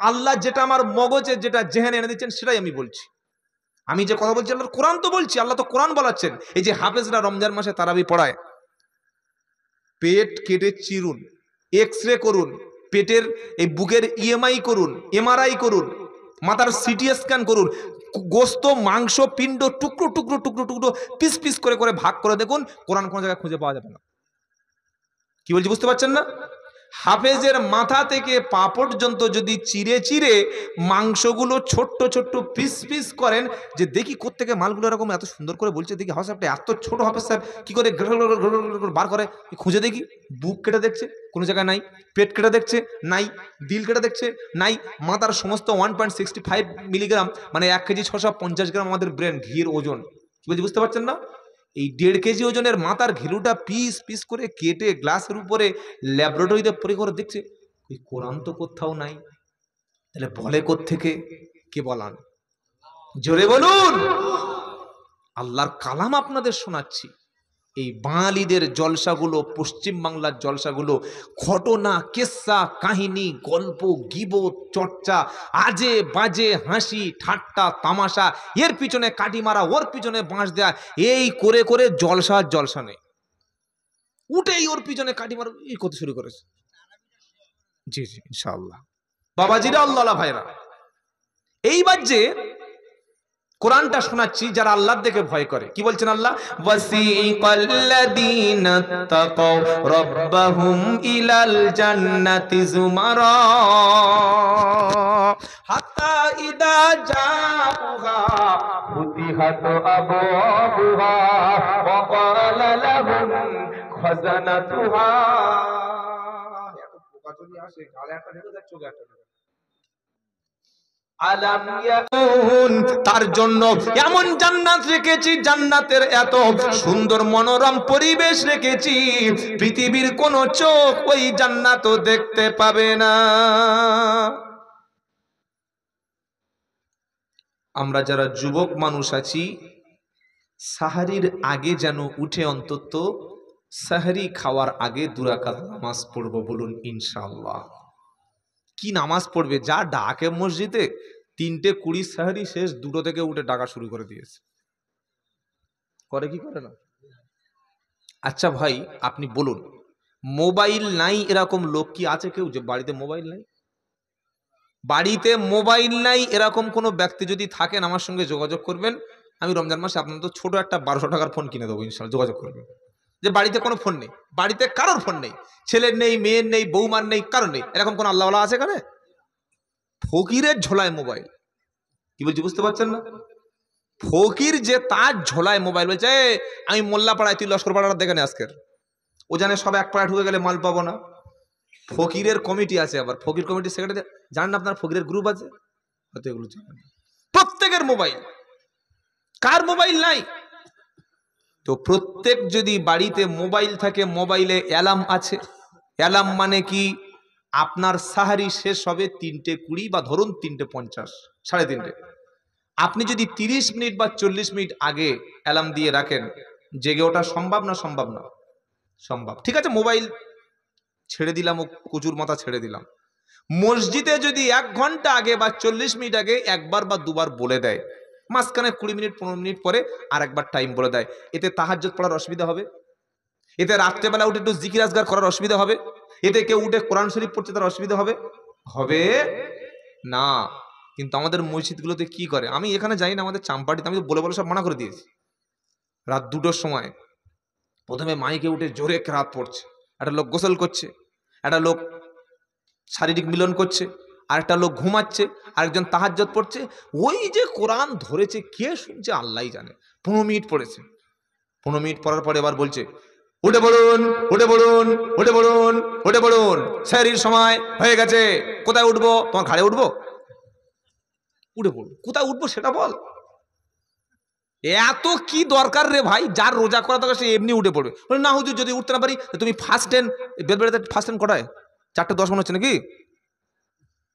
আল্লাহ যেটা আমার মগজে, যেটা জেহেনে এনে দিচ্ছেন সেটাই আমি বলছি। আমি যে কথা বলছি আল্লাহর কোরআন তো বলছি, আল্লাহ তো কোরআন বলাচ্ছেন। এই যে হাফেজরা রমজান মাসে তারাবি পড়ায়, পেট কেটে চিরুন, এক্স-রে করুন, পেটের এই বুকের ইএমআই করুন, এমআরআই করুন, মাথার সিটি স্ক্যান করুন, গোস্ত মাংস পিণ্ড টুকরো টুকরো টুকরো টুকরো পিস পিস করে করে ভাগ করে দেখুন, কোরআন কোন জায়গায় খুঁজে পাওয়া যাবে না। কি বলছি বুঝতে পারছেন না? হাফেজের মাথা থেকে পা পর্যন্ত যদি চিরে চিরে মাংসগুলো ছোট্ট ছোট্ট পিস পিস করেন, যে দেখি কোত্থেকে মালগুলো এরকম এত সুন্দর করে বলছে, দেখি হাফেজ সাহেবটা এত ছোট হাফেজ সাহেব কি করে বার করে, খুঁজে দেখি, বুক কেটে দেখছে কোনো জায়গায় নাই, পেট কেটে দেখছে নাই, দিল কেটে দেখছে নাই, মাথার সমস্ত 1.65 মিলিগ্রাম মানে 1 কেজি 650 গ্রাম আমাদের ব্রেন ঘির ওজন। কি বলছি বুঝতে পারছেন না? এই 1.5 কেজি ওজনের মাথার ঘিলুটা পিস পিস করে কেটে গ্লাসের উপরে ল্যাবরেটরিতে পরীক্ষা করে দেখছে, এই কোরআন তো কোথাও নাই। তাহলে বলে কোত্থেকে? কে বলান? জোরে বলুন। আল্লাহর কালাম আপনাদের শোনাচ্ছি। এই বাঙালিদের জলসাগুলো, পশ্চিম বাংলার জলসাগুলো ঘটনা, কেসা, কাহিনী, গল্প, গীবত, চর্চা, আজে বাজে হাসি ঠাট্টা তামাশা, এর পিছনে কাটি মারা, ওর পিছনে বাঁশ দেয়া, এই করে করে জলসা নেই, উঠেই ওর পিছনে কাটি মারা এই করতে শুরু করেছে। জি জি ইনশাআল্লাহ বাবাজিরা, আল্লাহ ভাইরা, এইবার যে কোরআনটা শোনাচ্ছি যারা আল্লাহর দিকে ভয় করে, কি বলছেন আল্লাহ? ওয়াসিকাল্লাযীনা তাকাও রাব্বাহুম ইলাল জান্নাতি যুমারা হাত্তা ইদা জাউহা ফুতিহাত আবওয়াবুহা ওয়া ক্বালা লাহুম খাযানাতুহা। এত পোকা চলে আসে, গালে একটা ঢেকে দেয়, চোখে একটা ঢেকে। তার জন্য এমন জান্নাত রেখেছি, জান্নাতের এত সুন্দর মনোরম পরিবেশ রেখেছি, পৃথিবীর কোন চোখ ওই জান্নাতও দেখতে পাবে না। আমরা যারা যুবক মানুষ আছি, সাহারির আগে যেন উঠে অন্তত সাহারি খাওয়ার আগে 2 রাকাত নামাজ পড়বো, বলুন ইনশাআল্লাহ। কি নামাজ পড়বে? যা ডাকে মসজিদে 3:20 সাহারি শেষ, 2টো থেকে উঠে ডাকা শুরু করে দিয়েছে। করে কি করে না? আচ্ছা ভাই আপনি বলুন, মোবাইল নাই এরকম লোক কি আছে কেউ যে বাড়িতে মোবাইল নাই? বাড়িতে মোবাইল নাই এরকম কোনো ব্যক্তি যদি থাকেন আমার সঙ্গে যোগাযোগ করবেন, আমি রমজান মাসে আপনার তো ছোট একটা 1200 টাকার ফোন কিনে দেবো ইনশাআল্লাহ। যোগাযোগ করবেন। যে বাড়িতে কোনো ফোন নেই, বাড়িতে কারোর ফোন নেই, ছেলের নেই, মেয়ের নেই, বৌমার নেই, কারোর নেই, এরকম কোন আল্লাহওয়ালা আছে এখানে? ফকিরের ঝোলায় মোবাইল। কি বলছি বুঝতে পারছেন না? ফকির যে তার ঝোলায় মোবাইল, বলছে আমি মোল্লা পাড়ায়, তুই লস্কর পাড়াটা দেখে নে আজকের। ও জানে সব এক পাড়ায় ঢুকে গেলে মাল পাবো না। ফকিরের কমিটি আছে, আবার ফকির কমিটির সেক্রেটারি জানেন আপনার, ফকিরের গ্রুপ আছে, হয়তো এগুলো জানেন। প্রত্যেকের মোবাইল, কার মোবাইল নাই? তো প্রত্যেক যদি বাড়িতে মোবাইল থাকে, মোবাইলে অ্যালার্ম আছে। অ্যালার্ম মানে কি? আপনার সাহারি শেষ হবে 3:20 বা ধরুন 3:50, 3:30। আপনি যদি 30 মিনিট বা 40 মিনিট আগে অ্যালার্ম দিয়ে রাখেন, জেগে ওঠা সম্ভব না? সম্ভব না? সম্ভব। ঠিক আছে, মোবাইল ছেড়ে দিলাম, ও কচুর মাথা ছেড়ে দিলাম। মসজিদে যদি 1 ঘন্টা আগে বা 40 মিনিট আগে একবার বা দুবার বলে দেয়, মাঝখানে 20 মিনিট 15 মিনিট পরে আর একবার টাইম বলে দেয়, এতে তাহাজ্জুদ পড়ার অসুবিধা হবে? এতে রাত্রেবেলা উঠে একটু জিকির আজগার করার অসুবিধা হবে? এতে কেউ উঠে কোরআন শরীফ পড়ছে তার অসুবিধা হবে? হবে না। কিন্তু আমাদের মসজিদগুলোতে কি করে, আমি এখানে যাই না, আমাদের চাম্পাটিতে আমি তো বলে বলে সব মানা করে দিয়েছি। রাত 2টোর সময় প্রথমে মাইকে উঠে জোরে কেরাত পড়ছে, একটা লোক গোসল করছে, একটা লোক শারীরিক মিলন করছে, আরেকটা লোক ঘুমাচ্ছে, আরেকজন তাহাজ্জুদ পড়ছে। ওই যে কোরআন ধরেছে, কে শুনছে আল্লাহই জানে। 15 মিনিট পড়েছে, 15 মিনিট পড়ার পরে এবার বলছে উঠে পড়ুন, উঠে পড়ুন, উঠে পড়ুন, উঠে পড়ুন, সেহরির সময় হয়ে গেছে। কোথায় উঠবো? তোমার ঘাড়ে উঠবো? উঠে পড়ুন। কোথায় উঠবো সেটা বল। এত কি দরকার রে ভাই? যার রোজা করা দরকার সে এমনি উঠে পড়বে। না হুজুর যদি উঠতে না পারি, তুমি ফার্স্ট ট্রেন বেলবেড়াতে ফার্স্ট ট্রেন কটায়? 4:10 মনে হচ্ছে নাকি?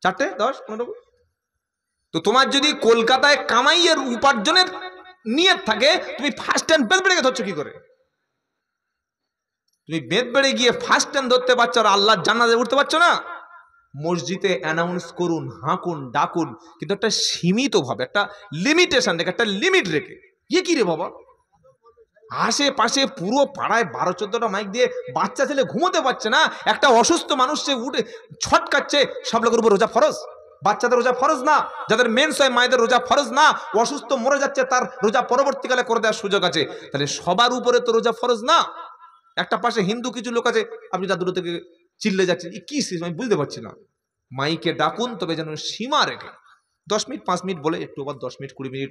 4:10 15। তো তোমার যদি কলকাতায় কামাইয়ের উপার্জনের নিয়ত থাকে, তুমি ফার্স্ট ট্রেন বেলবেড়ে ধরছো কি করে? তুমি বেলবেড়ে গিয়ে ফার্স্ট ট্রেন ধরতে পারছো আর আল্লাহর জান্নাতে উঠতে পারছো না? মসজিদে অ্যানাউন্স করুন, হাঁকুন, ডাকুন, কিন্তু একটা সীমিত ভাবে, একটা লিমিটেশন রেখে, একটা লিমিট রেখে। কি রে বাবা, আশেপাশে পুরো পাড়ায় 12-14টা মাইক দিয়ে বাচ্চা ছেলে ঘুমোতে পারছে না, একটা অসুস্থ মানুষ সে উঠে ছটকাচ্ছে, সব লোকের উপর রোজা ফরজ? বাচ্চাদের রোজা ফরজ না? যাদের মেন্স হয় মায়েদের রোজা ফরজ না? অসুস্থ মরে যাচ্ছে, তার রোজা পরবর্তীকালে করে দেওয়ার সুযোগ আছে। তাহলে সবার উপরে তো রোজা ফরজ না। একটা পাশে হিন্দু কিছু লোক আছে, আপনি তার দূর থেকে চিল্লে যাচ্ছেন, কি আমি বুঝতে পারছি না। মাইকে ডাকুন, তবে যেন সীমা রেখে। 10 মিনিট 5 মিনিট বলে একটু আবার 10 মিনিট 20 মিনিট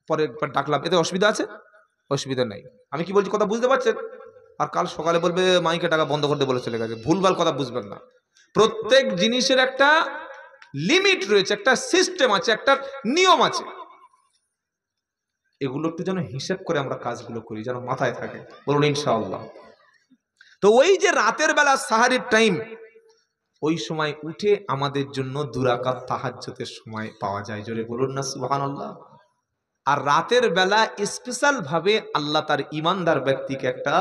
পরে একবার ডাকলাম, এতে অসুবিধা আছে? অসুবিধা নাই। আমি কি বলছি কথা বুঝতে পারছেন? আর কাল সকালে বলবে মাইকে টাকা বন্ধ করতে বলে চলে গেছে, ভুলভাল কথা বুঝবেন না। প্রত্যেক জিনিসের একটা লিমিট রয়েছে, একটা সিস্টেম আছে, একটা নিয়ম আছে। এগুলো একটু যেন হিসেব করে আমরা কাজগুলো করি, যেন মাথায় থাকে, বলুন ইনশাআল্লাহ। তো ওই যে রাতের বেলা সাহারির টাইম, ওই সময় উঠে আমাদের জন্য 2 রাকাত তাহাজ্জুদের সময় পাওয়া যায়, জোরে বলুন না সুবহানাল্লাহ। আর রাতের বেলা স্পেশাল ভাবে আল্লাহ তার ইমানদার ব্যক্তিকে একটা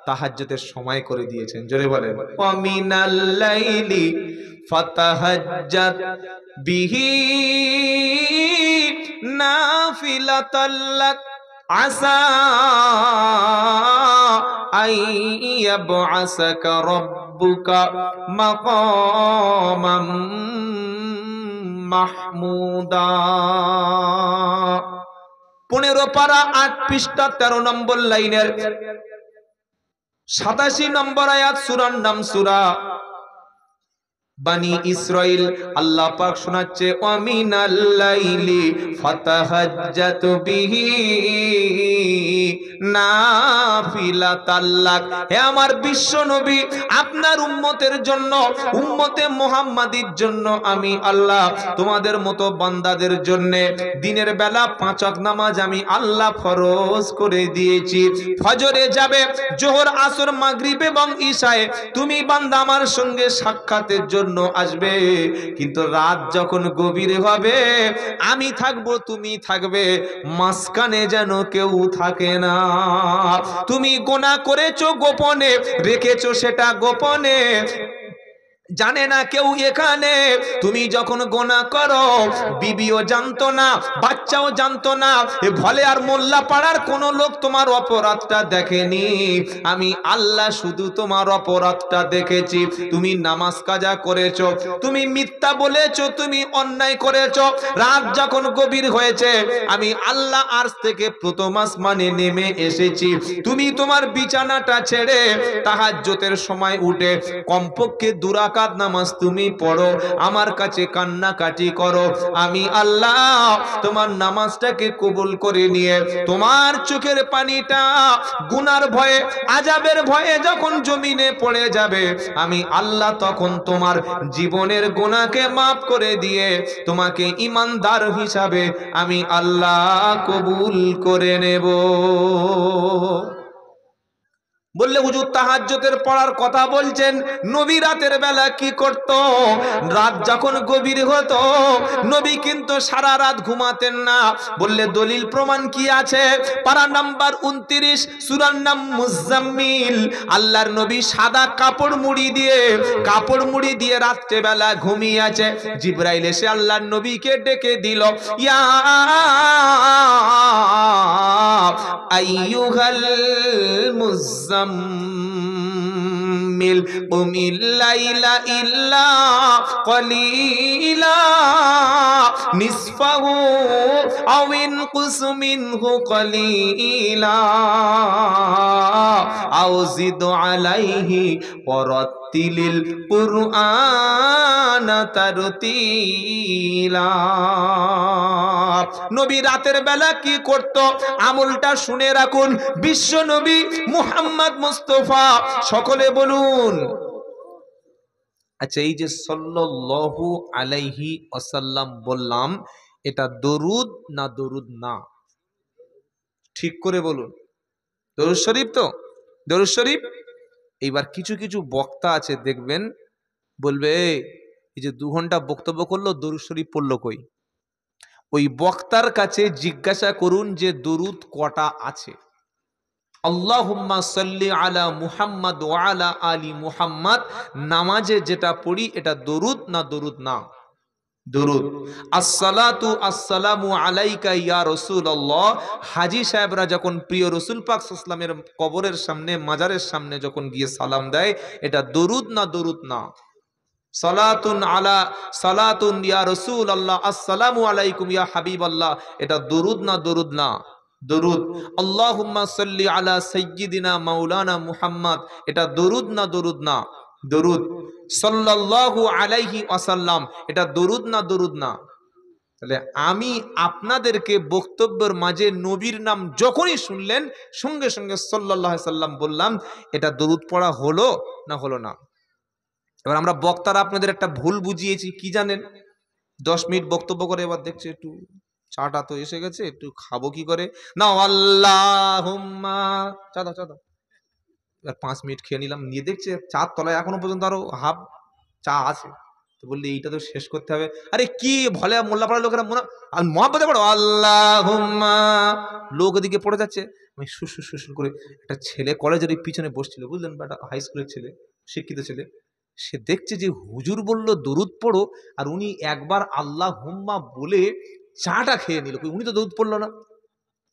তাহাজ্জুদের সময় করে দিয়েছেন, জোরে বলেন ওয়া মিনাল লাইলি ফাতাহাজ্জাত বিহি নাফিলাতাল লাক আসা আইয়াবআসাকা রাব্বুকা মাকামাম মাহমুদা। 15 পারা 8 পৃষ্ঠা 13 নম্বর লাইনের 87 নম্বর আয়াত, সূরার নাম সূরা বানি ইসরাইল। আল্লাহ পাক শোনাচ্ছে ওয়া মিনাল লাইলি ফাতাহাজ্জাত বিহি নাফিলাতাল লাক। হে আমার বিশ্ব নবী, আপনার উম্মতের জন্য, উম্মতে মুহাম্মাদির জন্য আমি আল্লাহ তোমাদের মতো বান্দাদের জন্য দিনের বেলা 5 ওয়াক্ত নামাজ আমি আল্লাহ ফরজ করে দিয়েছি। ফজরে যাবে, জোহর, আসর, মাগরিব এবং ইশায়ে তুমি বান্দা আমার সঙ্গে সাক্ষাতের জন্য আসবে, কিন্তু রাত যখন গভীর হবে আমি থাকবো, তুমি থাকবে, মাঝখানে যেন কেউ থাকে না। তুমি গুনাহ করেছো গোপনে, রেখেছো সেটা গোপনে, জানে না কেউ এখানে। তুমি যখন গুনাহ করো বিবিও জানতো না, বাচ্চাও জানতো না, ভলে আর মোল্লা পাড়ার কোন লোক তোমার অপরাধটা দেখেনি, আমি আল্লাহ শুধু তোমার অপরাধটা দেখেছি। তুমি নামাজ কাজা করেছো, তুমি মিথ্যা বলেছো, তুমি অন্যায় করেছো। রাত যখন গভীর হয়েছে আমি আল্লাহ আরশ থেকে প্রথম আসমানে নেমে এসেছি। তুমি তোমার বিছানাটা ছেড়ে তাহাজ্জুদের সময় উঠে কমপক্ষে 2 রাকাত নামাজ তুমি পড়ো, আমার কাছে কান্নাকাটি করো। আমি আল্লাহ তোমার নামাজটাকে কবুল করে নিয়ে তোমার চোখের পানিটা গুনার ভয়ে, আযাবের ভয়ে যখন জমিনে পড়ে যাবে আমি আল্লাহ তখন তোমার জীবনের গুনাহকে মাফ করে দিয়ে তোমাকে ঈমানদার হিসাবে আমি আল্লাহ কবুল করে নেব। বললে হুজুর তাহাজ্জুদের পড়ার কথা বলছেন, নবী রাতের বেলা কি করত? রাত যখন গভীর হতো নবী কিন্তু সারা রাত ঘুমাতেন না। বললে দলিল প্রমাণ কি আছে? পারা নাম্বার 29, সূরার নাম মুজাম্মিল। আল্লাহর নবী সাদা কাপড় মুড়ি দিয়ে রাত্রে বেলা ঘুমিয়ে আছে। জিবরাইল এসে আল্লাহর নবীকে ডেকে দিল, ইয়া আইয়ুহাল মুজাম্মিল কুমিল লাইলা ইল্লা কলিলা নিসফাহু আও ইনকুস মিনহু কলিলা আও জিদ আলাইহি ওয়ারাত্তিলিল কুরআন তারতিলা। নবী রাতের বেলা কি করত আমলটা শুনে রাখুন। বিশ্ব নবী মুহাম্মদ মুস্তাফা, সকলে বলুন। আচ্ছা, এই যে সাল্লাল্লাহু আলাইহি ওয়াসাল্লাম বললাম, এটা দরুদ না দরুদ না? ঠিক করে বলুন। দরুদ শরীফ তো? দরুদ শরীফ। এইবার কিছু কিছু বক্তা আছে দেখবেন বলবে এই যে 2 ঘন্টা বক্তব্য করলো, দরুদ শরীফ পড়লো কই? ওই বক্তার কাছে জিজ্ঞাসা করুন যে দরুদ কটা আছে। আল্লাহুম্মা সাল্লি আলা মুহাম্মাদ ওয়া আলা আলি মুহাম্মাদ, নামাজে যেটা পড়ি এটা দরুদ না দরুদ না? দরুদ। আসসালাতু আসসালামু আলাইকা ইয়া রাসূলুল্লাহ, হাজী সাহেবরা যখন প্রিয় রাসূল পাক সাল্লাল্লাহু আলাইহি ওয়াসাল্লামের কবরের সামনে, মাজারের সামনে যখন গিয়ে সালাম দেয়, এটা দরুদ না দরুদ না? সালাতুন ইয়া রাসূলুল্লাহ, আসসালামু আলাইকুম ইয়া হাবিবাল্লাহ, এটা দরুদ না দরুদ না? দরুদ। আল্লাহুম্মা সাল্লি আলা সাইয়্যিদিনা মাওলানা মুহাম্মদ, এটা দরুদ না দরুদ না? দরুদ। সাল্লাল্লাহু আলাইহি ওয়াসাল্লাম, এটা দরুদ না দরুদ না? তাহলে আমি আপনাদেরকে বক্তব্যের মাঝে নবীর নাম যখনই শুনলেন সঙ্গে সঙ্গে সাল্লাল্লাহু আলাইহি সাল্লাম বললাম, এটা দরুদ পড়া হলো না হলো না? এবার আমরা বক্তারা আপনাদের একটা ভুল বুঝিয়েছি, কি জানেন? 10 মিনিট বক্তব্য করে এবার দেখছে একটু চাটা তো এসে গেছে, একটু খাবো কি করে, না আল্লাহুম্মা চা দাও চা দাও। এবার 5 মিনিট খেয়ে নিলাম, নিয়ে দেখছে চার তলায় এখনো পর্যন্ত আরো হাফ চা আছে। তো বললি এইটা তো শেষ করতে হবে। আরে কি ভলে মোল্লাপাড়ার লোকেরা মহাব্বতে পড়ো আল্লাহুম্মা, লোক ওদিকে পড়ে যাচ্ছে, আমি সুসু সুসু করে। একটা ছেলে কলেজের পিছনে বসছিল, বুঝলেন, একটা হাই স্কুলের ছেলে, শিক্ষিত ছেলে, সে দেখছে যে হুজুর বলল দরুদ পড়ো, আর উনি একবার আল্লাহুম্মা বলে চাটা খেয়ে নিল, উনি তো দরুদ পড়লো না।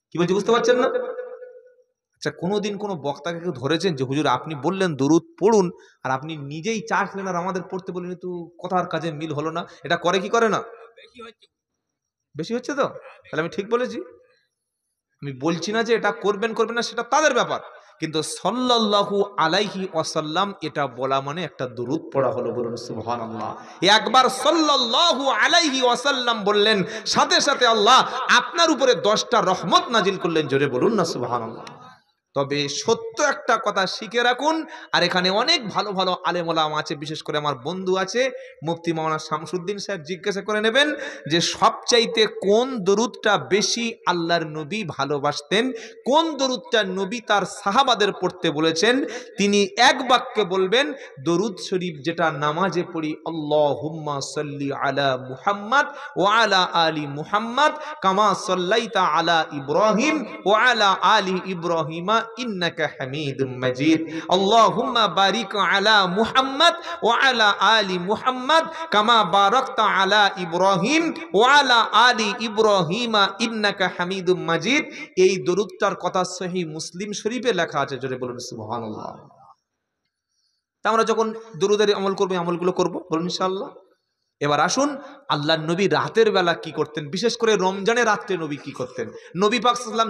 কি বলছি বুঝতে পারছেন না? আচ্ছা, কোনোদিন কোনো বক্তাকে কেউ ধরেছেন যে হুজুর আপনি বললেন দরুদ পড়ুন, আর আপনি নিজেই চা খেলেন আর আমাদের পড়তে বললেন, কিন্তু কথার কাজে মিল হলো না? এটা করে কি করে না? বেশি হচ্ছে তো? তাহলে আমি ঠিক বলেছি? আমি বলছি না যে এটা করবেন করবেন না, সেটা তাদের ব্যাপার, কিন্তু সাল্লাল্লাহু আলাইহি ওয়াসাল্লাম এটা বলা মানে একটা দরুদ পড়া হলো। বলুন সুবহানাল্লাহ। একবার সাল্লাল্লাহু আলাইহি ওয়াসাল্লাম বললেন, সাথে সাথে আল্লাহ আপনার উপরে 10টা রহমত নাজিল করলেন। জোরে বলুন না সুবহানাল্লাহ। তবে সত্য একটা কথা শিখে রাখুন, আর এখানে অনেক ভালো ভালো আলেম ওলামা আছে, বিশেষ করে আমার বন্ধু আছে মুফতি মাওলানা শামসুদ্দিন সাহেব, জিজ্ঞাসা করে নেবেন যে সবচাইতে কোন দরুদটা বেশি আল্লাহর নবী ভালোবাসতেন, কোন দরুদটা নবী তার সাহাবাদের পড়তে বলেছেন। তিনি এক বাক্যে বলবেন দরুদ শরীফ যেটা নামাজে পড়ি, আল্লাহুম্মা সাল্লি আলা মুহাম্মাদ ওয়া আলা আলি মুহাম্মাদ কামা সাল্লাইতা আলা ইব্রাহিম ওয়া আলা আলি ইব্রাহিমা ইন্নাকা হামিদুম মাজিদ। আল্লাহুম্মা বারিক আলা মুহাম্মাদ ওয়া আলা আলি মুহাম্মাদ কামা বারাকতা আলা ইব্রাহিম ওয়া আলা আলি ইব্রাহিমা ইন্নাকা হামিদুম মাজিদ। এই দরুদটার কথা সহিহ মুসলিম শরীফে লেখা আছে। জোরে বলুন সুবহানাল্লাহ। তা আমরা যখন দরুদের আমল করব, আমলগুলো করব, বলুন ইনশাআল্লাহ। এবার আসুন আল্লাহর নবী রাতের বেলা কি করতেন, বিশেষ করে রমজানের রাত্রে নবী কি করতেন। নবী পাক সাল্লাল্লাহু আলাইহি ওয়াসাল্লাম